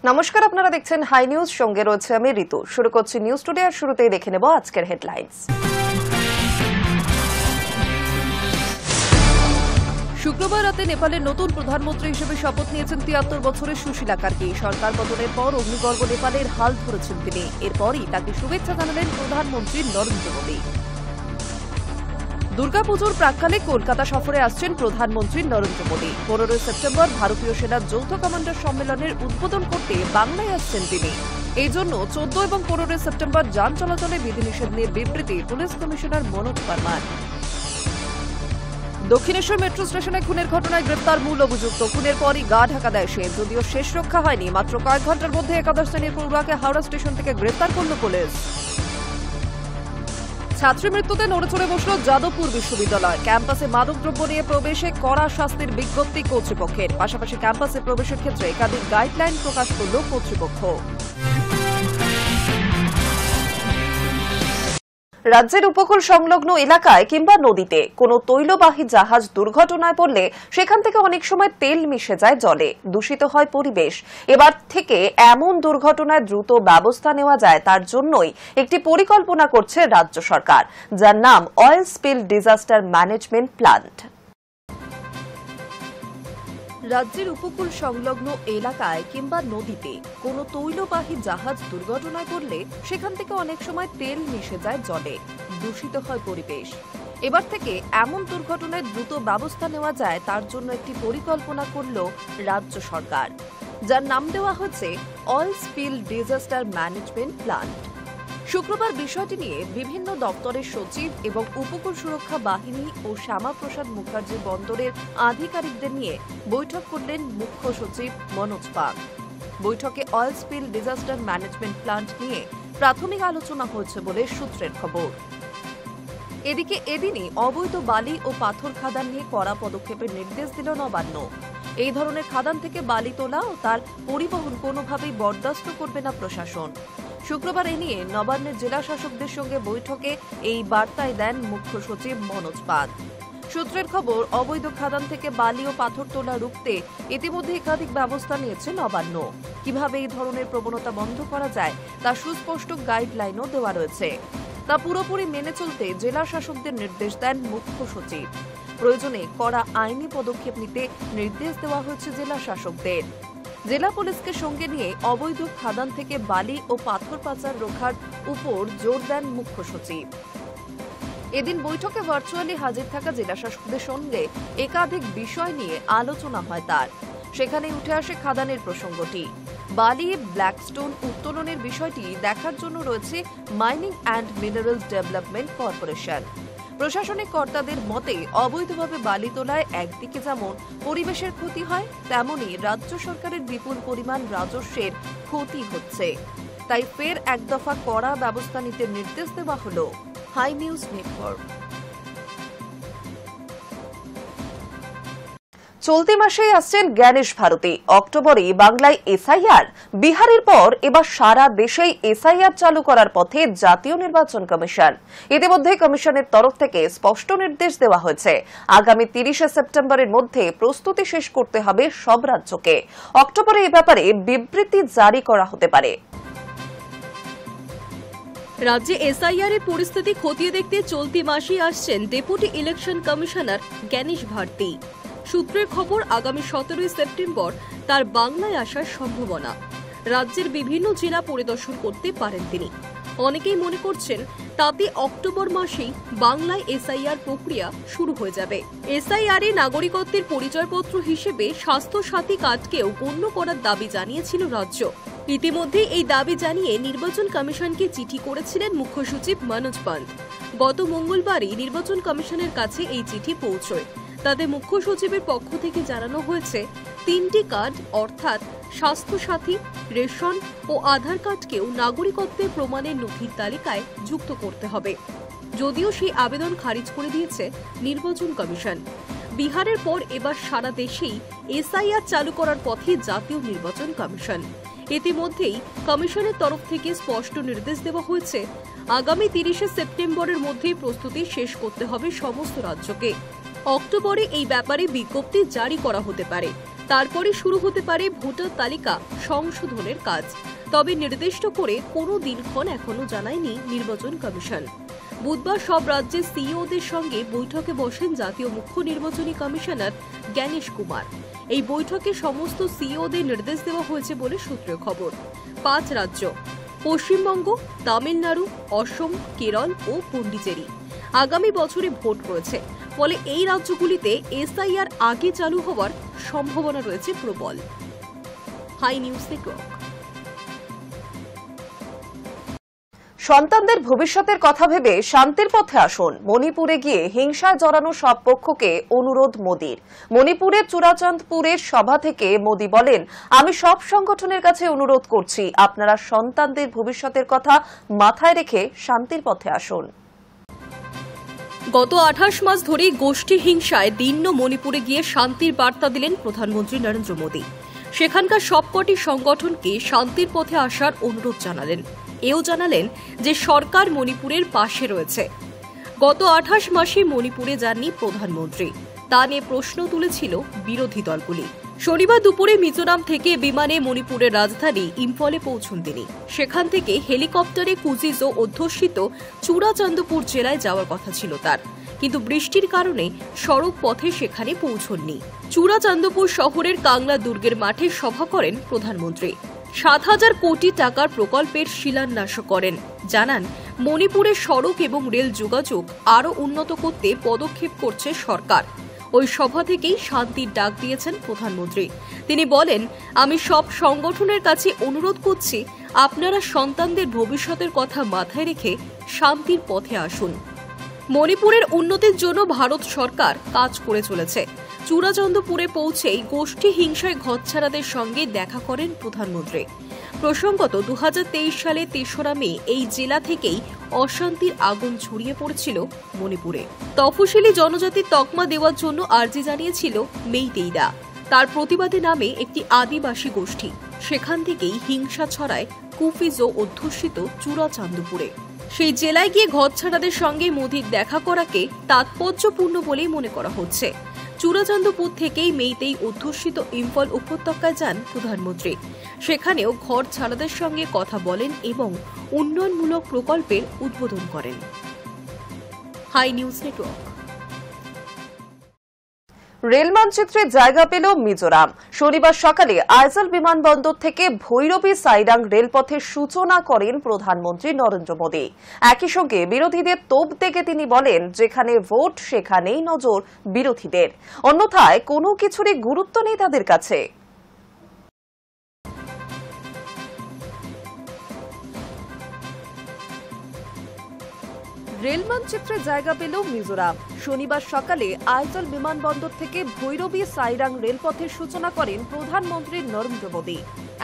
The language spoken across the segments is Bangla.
নমস্কার, আপনারা দেখছেন হাই নিউজ, সঙ্গে রয়েছে আমি ঋতু। শুরু করছি নিউজ টুডে, আর শুরুতেই দেখে নেব আজকের হেডলাইন্স। শুক্রবার রাতে নেপালের নতুন প্রধানমন্ত্রী হিসেবে শপথ নিয়েছেন ৭৩ বছরের সুশীলা কার্কি। সরকার পতনের পর অগ্নিগর্ভ নেপালের হাল ধরেছেন তিনি। এরপরই তাকে শুভেচ্ছা জানালেন প্রধানমন্ত্রী নরেন্দ্র মোদী। দুর্গাপুজোর প্রাক্কালে কলকাতা সফরে আসছেন প্রধানমন্ত্রী নরেন্দ্র মোদী। ১৫ সেপ্টেম্বর ভারতীয় সেনার যৌথ কমান্ডার সম্মেলনের উদ্বোধন করতে বাংলায় আসছেন তিনি। এই জন্য ১৪ এবং ১৫ সেপ্টেম্বর যান চলাচলে বিধিনিষেধ নিয়ে বিবৃতি পুলিশ কমিশনার মনোজ বর্মার। দক্ষিণেশ্বর মেট্রো স্টেশনে খুনের ঘটনায় গ্রেপ্তার মূল অভিযুক্ত। খুনের পরই গা ঢাকা দেয় সে। যদিও শেষ রক্ষা হয়নি, মাত্র কয়েক ঘন্টার মধ্যে একাদশ শ্রেণীর পড়ুয়াকে হাওড়া স্টেশন থেকে গ্রেপ্তার করল পুলিশ। ছাত্রী মৃত্যুতে নড়েচড়ে বসল যাদবপুর বিশ্ববিদ্যালয়। ক্যাম্পাসে মাদকদ্রব্য নিয়ে প্রবেশে কড়া শাস্তির বিজ্ঞপ্তি কর্তৃপক্ষের। পাশাপাশি ক্যাম্পাসে প্রবেশের ক্ষেত্রে একাধিক গাইডলাইন প্রকাশ করল কর্তৃপক্ষ। রাজ্যের উপকূল সংলগ্ন এলাকায় কিংবা নদীতে কোনো তৈলবাহী জাহাজ দুর্ঘটনায় পড়লে সেখান থেকে অনেক সময় তেল মিশে যায় জলে, দূষিত হয় পরিবেশ। এবার থেকে এমন দুর্ঘটনায় দ্রুত ব্যবস্থা নেওয়া যায় তার জন্যই একটি পরিকল্পনা করছে রাজ্য সরকার, যার নাম oil spill disaster management plant. রাজ্যের উপকূল সংলগ্ন এলাকায় কিংবা নদীতে কোনো তৈলবাহী জাহাজ দুর্ঘটনায় পড়লে সেখান থেকে অনেক সময় তেল মিশে যায় জলে, দূষিত হয় পরিবেশ। এবার থেকে এমন দুর্ঘটনায় দ্রুত ব্যবস্থা নেওয়া যায় তার জন্য একটি পরিকল্পনা করল রাজ্য সরকার, যার নাম দেওয়া হয়েছে oil spill disaster management plant. শুক্রবার বিষয়টি নিয়ে বিভিন্ন দপ্তরের সচিব এবং উপকূল সুরক্ষা বাহিনী ও শ্যামাপ্রসাদ মুখার্জি বন্দরের আধিকারিকদের নিয়ে বৈঠক করলেন মুখ্য সচিব মনোজ পাল। বৈঠকে oil spill disaster management plant নিয়ে প্রাথমিক আলোচনা হয়েছে বলে সূত্রের খবর। এদিকে এদিনই অবৈধ বালি ও পাথর খাদান নিয়ে কড়া পদক্ষেপের নির্দেশ দিল নবান্ন। এই ধরনের খাদান থেকে বালি তোলা ও তার পরিবহন কোনোভাবেই বরদাস্ত করবে না প্রশাসন। শুক্রবার এ নিয়ে নবান্নের জেলা শাসকদের সঙ্গে বৈঠকে এই বার্তায় দেন মুখ্য সচিব মনোজ পাল। সূত্রের খবর, অবৈধ খাদান থেকে বালি ও পাথর তোলা রুখতে ইতিমধ্যে একাধিক ব্যবস্থা নিয়েছে নবান্ন। কিভাবে এই ধরনের প্রবণতা বন্ধ করা যায় তা সুস্পষ্ট গাইডলাইনও দেওয়া রয়েছে। তা পুরোপুরি মেনে চলতে জেলা শাসকদের নির্দেশ দেন মুখ্য সচিব। প্রয়োজনে কড়া আইনি পদক্ষেপ নিতে নির্দেশ দেওয়া হয়েছে জেলা শাসকদের। জেলা পুলিশকে সঙ্গে নিয়ে অবৈধ খাদান থেকে বালি ও পাথর পাচার রোখার উপর জোর দেন মুখ্য সচিব। এদিন বৈঠকে ভার্চুয়ালি হাজির থাকা জেলা শাসকদের সঙ্গে একাধিক বিষয় নিয়ে আলোচনা হয় তার। সেখানে উঠে আসে খাদানের প্রসঙ্গটি। বালি, ব্ল্যাকস্টোন উত্তোলনের বিষয়টি দেখার জন্য রয়েছে mining and minerals development corporation. প্রশাসনিক কর্তাদের মতে, অবৈধভাবে বালি তোলায় একদিকে যেমন পরিবেশের ক্ষতি হয়, তেমনি রাজ্য সরকারের বিপুল পরিমাণ রাজস্বের ক্ষতি হচ্ছে। তাই ফের এক দফা কড়া ব্যবস্থা নিতে নির্দেশ দেওয়া হল। Hi news network. চলতি মাসেই আসছেন জ্ঞানেশ ভারতী। অক্টোবরে বাংলায় এসআইআর। বিহারের পর এবার সারা দেশেই এসআইআর চালু করার পথে জাতীয় নির্বাচন কমিশন। ইতিমধ্যে কমিশনের তরফ থেকে স্পষ্ট নির্দেশ দেওয়া হয়েছে, আগামী ৩০ সেপ্টেম্বরের মধ্যে প্রস্তুতি শেষ করতে হবে সব রাজ্যকে। অক্টোবরে এ ব্যাপারে বিবৃতি জারি করা হতে পারে। রাজ্যে এসআইআর এর পরিস্থিতি খতিয়ে দেখতে চলতি মাসেই আসছেন deputy election commissioner Gyanesh Bharti. সূত্রের খবর, আগামী ১৭ সেপ্টেম্বর তার বাংলায় আসার সম্ভাবনা। রাজ্যের বিভিন্ন জেলা পরিদর্শন করতে পারেন তিনি। অনেকেই মনে করছেন তাতে অক্টোবর মাসেই বাংলায় এসআইআর প্রক্রিয়া শুরু হয়ে যাবে। এসআইআর এ নাগরিকত্বের পরিচয়পত্র হিসেবে স্বাস্থ্য সাথী কার্ডকেও গণ্য করার দাবি জানিয়েছিল রাজ্য। ইতিমধ্যে এই দাবি জানিয়ে নির্বাচন কমিশনকে চিঠি করেছিলেন মুখ্য সচিব মনোজ পান্ত। গত মঙ্গলবারই নির্বাচন কমিশনের কাছে এই চিঠি পৌঁছয়। তাতে মুখ্য সচিবের পক্ষ থেকে জানানো হয়েছে, ৩টি কার্ড অর্থাৎ স্বাস্থ্যসাথী, রেশন ও আধার কার্ডকেও নাগরিকত্বের প্রমাণের নথির তালিকায় যুক্ত করতে হবে। যদিও সেই আবেদন খারিজ করে দিয়েছে নির্বাচন কমিশন। বিহারের পর এবার সারা দেশেই এসআইআর চালু করার পথে জাতীয় নির্বাচন কমিশন। ইতিমধ্যেই কমিশনের তরফ থেকে স্পষ্ট নির্দেশ দেওয়া হয়েছে, আগামী ৩০ সেপ্টেম্বরের মধ্যেই প্রস্তুতি শেষ করতে হবে সমস্ত রাজ্যকে। অক্টোবরে এই ব্যাপারে বিজ্ঞপ্তি জারি করা হতে পারে। তারপরে শুরু হতে পারে ভোটার তালিকা সংশোধনের কাজ। তবে নির্দিষ্ট করে কোনো দিনক্ষণ এখনো জানায়নি নির্বাচন কমিশন। বুধবার সব রাজ্যের সিইওদের সঙ্গে বৈঠকে বসেন জাতীয় মুখ্য নির্বাচনী কমিশনার জ্ঞানেশ কুমার। এই বৈঠকে সমস্ত সিইওদের নির্দেশ দেওয়া হয়েছে বলে সূত্রের খবর। 5 রাজ্য পশ্চিমবঙ্গ, তামিলনাড়ু, অসম, কেরল ও পন্ডিচেরি আগামী বছরে ভোট রয়েছে। ফলে এই রাজ্যগুলিতে এসআইআর আগে চালু হওয়ার সম্ভাবনা রয়েছে প্রবল। Hi news network. সন্তানদের ভবিষ্যতের কথা ভেবে শান্তির পথে আসুন। মণিপুরে গিয়ে হিংসায় জড়ানো সব পক্ষকে অনুরোধ মোদির। মণিপুরের চূড়াচাঁদপুরের সভা থেকে মোদি বলেন, আমি সব সংগঠনের কাছে অনুরোধ করছি, আপনারা সন্তানদের ভবিষ্যতের কথা মাথায় রেখে শান্তির পথে আসুন। গত 28 মাস ধরে গোষ্ঠী হিংসায় দীর্ণ মণিপুরে গিয়ে শান্তির বার্তা দিলেন প্রধানমন্ত্রী নরেন্দ্র মোদি। সেখানকার সবকটি সংগঠনকে শান্তির পথে আসার অনুরোধ জানালেন। এও জানালেন যে সরকার মণিপুরের পাশে রয়েছে। গত 28 মাসে মণিপুরে যাননি প্রধানমন্ত্রী, তা নিয়ে প্রশ্ন তুলেছিল বিরোধী দলগুলি। শনিবার দুপুরে মিজোরাম থেকে বিমানে মণিপুরের রাজধানী ইম্ফলে পৌঁছন তিনি। সেখান থেকে হেলিকপ্টারে কুজিজো অধ্যুষিত চূড়াচাঁদপুর জেলায় যাওয়ার কথা ছিল তার, কিন্তু বৃষ্টির কারণে সড়ক পথে সেখানে পৌঁছননি। চূড়াচাঁদপুর শহরের কাংলা দুর্গের মাঠে সভা করেন প্রধানমন্ত্রী। 7,000 কোটি টাকার প্রকল্পের শিলান্যাসও করেন। জানান, মণিপুরের সড়ক এবং রেল যোগাযোগ আরও উন্নত করতে পদক্ষেপ করছে সরকার। ওই সভা থেকেই শান্তির ডাক দিয়েছেন প্রধানমন্ত্রী। তিনি বলেন, আমি সব সংগঠনের কাছে অনুরোধ করছি, আপনারা সন্তানদের ভবিষ্যতের কথা মাথায় রেখে শান্তির পথে আসুন। মণিপুরের উন্নতির জন্য ভারত সরকার কাজ করে চলেছে। চূড়াচাঁদপুরে পৌঁছেই গোষ্ঠী হিংসায় ঘরছাড়াদের সঙ্গে দেখা করেন প্রধানমন্ত্রী। প্রসঙ্গত 2023 সালে 3রা মে এই জেলা থেকেই অশান্তির আগুন ছড়িয়ে পড়েছিল মণিপুরে। তফসিলি জনজাতির তকমা দেওয়ার জন্য আর্জি জানিয়েছিল মেইতেইরা। তার প্রতিবাদে নামে একটি আদিবাসী গোষ্ঠী। সেখান থেকেই হিংসা ছড়ায় কুফিজো অধ্যুষিত চূড়াচাঁদপুরে। সেই জেলায় গিয়ে ঘরছাড়াদের সঙ্গে মোদির দেখা করাকে তাৎপর্যপূর্ণ বলেই মনে করা হচ্ছে। চূড়াচাঁদপুর থেকেই মেইতেই অধ্যুষিত ইম্ফল উপত্যকায় যান প্রধানমন্ত্রী। সেখানেও ঘর ছাড়াদের সঙ্গে কথা বলেন এবং উন্নয়নমূলক প্রকল্পের উদ্বোধন করেন। High news network. রেল মানচিত্রে জায়গা পেল মিজোরাম। শনিবার সকালে আইজল বিমানবন্দর থেকে ভৈরবী সাইরাং রেলপথের সূচনা করেন প্রধানমন্ত্রী নরেন্দ্র মোদী। একই সঙ্গে বিরোধীদের তোপ দেখে তিনি বলেন, যেখানে ভোট সেখানেই নজর বিরোধীদের, অন্যথায় কোনো কিছুরই গুরুত্ব নেই তাদের কাছে। রেল মানচিত্রে জায়গা পেল মিজোরাম। শনিবার সকালে আইজল বিমানবন্দর থেকে ভৈরবী সাইরাং রেলপথের সূচনা করেন প্রধানমন্ত্রী নরেন্দ্র মোদী।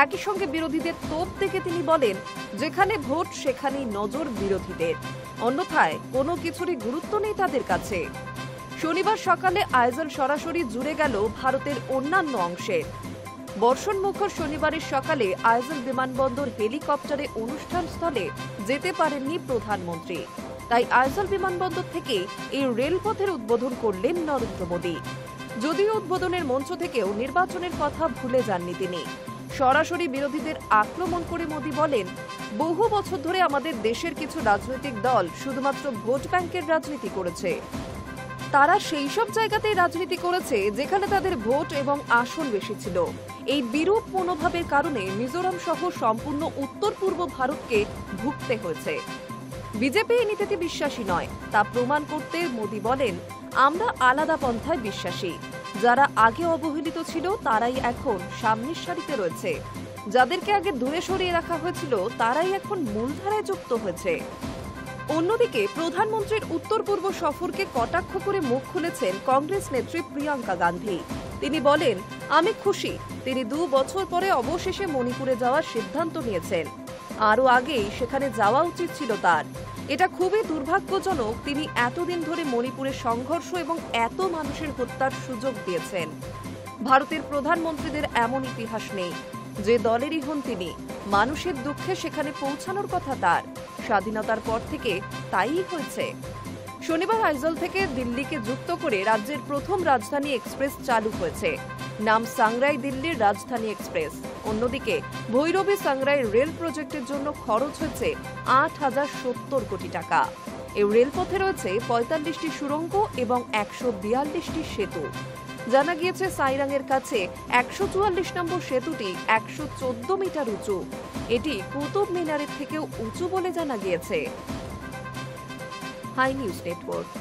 একই সঙ্গে বিরোধীদের তোপ দেখে তিনি বলেন, যেখানে ভোট সেখানেই নজর বিরোধীদের, অন্যথায় কোনো কিছুরই গুরুত্ব নেই তাদের কাছে। শনিবার সকালে আইজল সরাসরি জুড়ে গেল ভারতের অন্যান্য অংশে। বর্ষণমুখর শনিবারের সকালে আইজল বিমানবন্দর হেলিকপ্টারে অনুষ্ঠানস্থলে যেতে পারেননি প্রধানমন্ত্রী। তাই আইজল বিমানবন্দর থেকে এই রেলপথের উদ্বোধন করলেন নরেন্দ্র মোদী। যদিও উদ্বোধনের মঞ্চ থেকেও নির্বাচনের কথা ভুলে যাননি তিনি। সরাসরি বিরোধীদের আক্রমণ করে মোদী বলেন, বহু বছর ধরে আমাদের দেশের কিছু রাজনৈতিক দল শুধুমাত্র ভোট ব্যাংকের রাজনীতি করেছে। তারা সেই সব জায়গাতেই রাজনীতি করেছে যেখানে তাদের ভোট এবং আসন বেশি ছিল। এই বিরূপ মনোভাবের কারণে মিজোরাম সহ সম্পূর্ণ উত্তর পূর্ব ভারতকে ভুগতে হয়েছে। বিজেপি এই নীতিতে বিশ্বাসী নয়, তা প্রমাণ করতে মোদী বলেন, আমরা আলাদা পন্থায় বিশ্বাসী। যারা আগে অবহেলিত ছিল তারাই এখন সামনের সারিতে রয়েছে। যাদেরকে আগে দূরে সরিয়ে রাখা হয়েছিল তারাই এখন মূলধারায় যুক্ত হয়েছে। অন্যদিকে প্রধানমন্ত্রীর উত্তর পূর্ব সফরকে কটাক্ষ করে মুখ খুলেছেন কংগ্রেস নেত্রী প্রিয়াঙ্কা গান্ধী। তিনি বলেন, আমি খুশি তিনি 2 বছর পরে অবশেষে মণিপুরে যাওয়ার সিদ্ধান্ত নিয়েছেন। আরও আগেই সেখানে যাওয়া উচিত ছিল তার। এটা খুবই দুর্ভাগ্যজনক তিনি এতদিন ধরে মণিপুরের সংঘর্ষ এবং এত মানুষের হত্যার সুযোগ দিয়েছেন। ভারতের প্রধানমন্ত্রীদের এমন ইতিহাস নেই। যে দলেরই হন তিনি, মানুষের দুঃখে সেখানে পৌঁছানোর কথা তার। স্বাধীনতার পর থেকে তাই হয়েছে। শনিবার আইজল থেকে দিল্লিকে যুক্ত করে রাজ্যের প্রথম রাজধানী এক্সপ্রেস চালু হয়েছে। নাম সাংরাই দিল্লির রাজধানী এক্সপ্রেস। অন্যদিকে ভৈরবে সাংরাই রেল প্রজেক্টের জন্য খরচ হয়েছে ৮,০৭০ কোটি টাকা। এই রেলপথে রয়েছে ৪৫টি সুড়ঙ্গ এবং ১৪২টি সেতু। জানা গিয়েছে সাইরাংয়ের কাছে ১৪৪ নম্বর সেতুটি ১১৪ মিটার উঁচু। এটি কুতুব মিনারের থেকেও উঁচু বলে জানা গিয়েছে। Hi news network.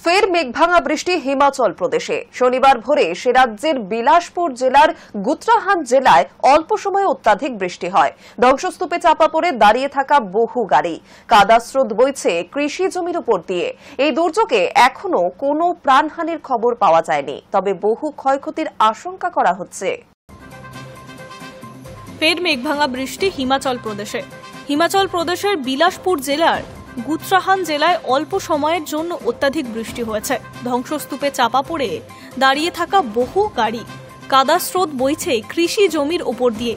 ফের মেঘভাঙা বৃষ্টি হিমাচল প্রদেশে। শনিবার ভোরে সে রাজ্যের বিলাসপুর জেলার গুত্রাহান জেলায় অল্প সময়ে অত্যাধিক বৃষ্টি হয়। ধ্বংসস্তূপে চাপা পড়ে দাঁড়িয়ে থাকা বহু গাড়ি, কাদা স্রোত বইছে কৃষি জমির উপর দিয়ে। এই দুর্যোগে এখনো কোনো প্রাণহানির খবর পাওয়া যায়নি, তবে বহু ক্ষয়ক্ষতির আশঙ্কা করা হচ্ছে। ফের মেঘভাঙা বৃষ্টি হিমাচল প্রদেশে। হিমাচল প্রদেশের বিলাসপুর জেলার গুত্রাহান জেলায় অল্প সময়ের জন্য অত্যাধিক বৃষ্টি হয়েছে। ধ্বংসস্তূপে চাপা পড়ে দাঁড়িয়ে থাকা বহু গাড়ি, কাদা স্রোত বইছে কৃষি জমির ওপর দিয়ে।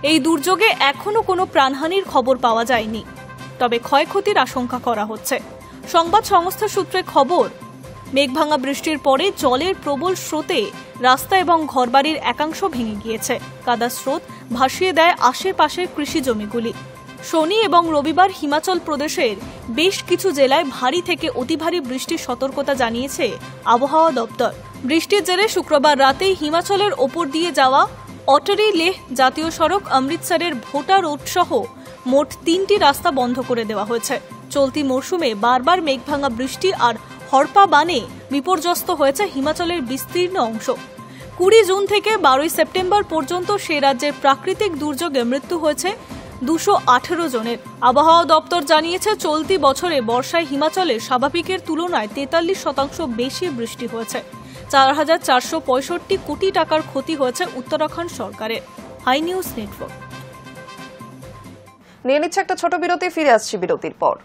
এই দুর্যোগে এখনো কোনো প্রাণহানির খবর পাওয়া যায়নি, তবে ক্ষয়ক্ষতির আশঙ্কা করা হচ্ছে। সংবাদ সংস্থা সূত্রে খবর, মেঘভাঙা বৃষ্টির পরে জলের প্রবল স্রোতে রাস্তা এবং ঘরবাড়ির একাংশ ভেঙে গিয়েছে। কাদা স্রোত ভাসিয়ে দেয় আশেপাশের কৃষি জমিগুলি। শনি এবং রবিবার হিমাচল প্রদেশের বেশ কিছু জেলায় ভারী থেকে অতি ভারী বৃষ্টির সতর্কতা জানিয়েছে আবহাওয়া দপ্তর। বৃষ্টির জেরে শুক্রবার রাতেই হিমাচলের ওপর দিয়ে যাওয়া অটরি লেহ জাতীয় সড়ক, অমৃতসরের ভোটা রোড সহ মোট 3টি রাস্তা বন্ধ করে দেওয়া হয়েছে। চলতি মরশুমে বারবার মেঘভাঙা বৃষ্টি আর হড়পা বানে বিপর্যস্ত হয়েছে হিমাচলের বিস্তীর্ণ অংশ। 20 জুন থেকে 12 সেপ্টেম্বর পর্যন্ত সে রাজ্যের প্রাকৃতিক দুর্যোগে মৃত্যু হয়েছে 218 জনের। আবহাওয়া দপ্তর জানিয়েছে, চলতি বছরে বর্ষায় হিমাচলে স্বাভাবিকের তুলনায় 43% বেশি বৃষ্টি হয়েছে। 4,465 কোটি টাকার ক্ষতি হয়েছে উত্তরাখণ্ড সরকারের। Hi news network. নিয়ে নিচ্ছে একটা ছোট বিরতি, ফিরে আসছি বিরতির পর।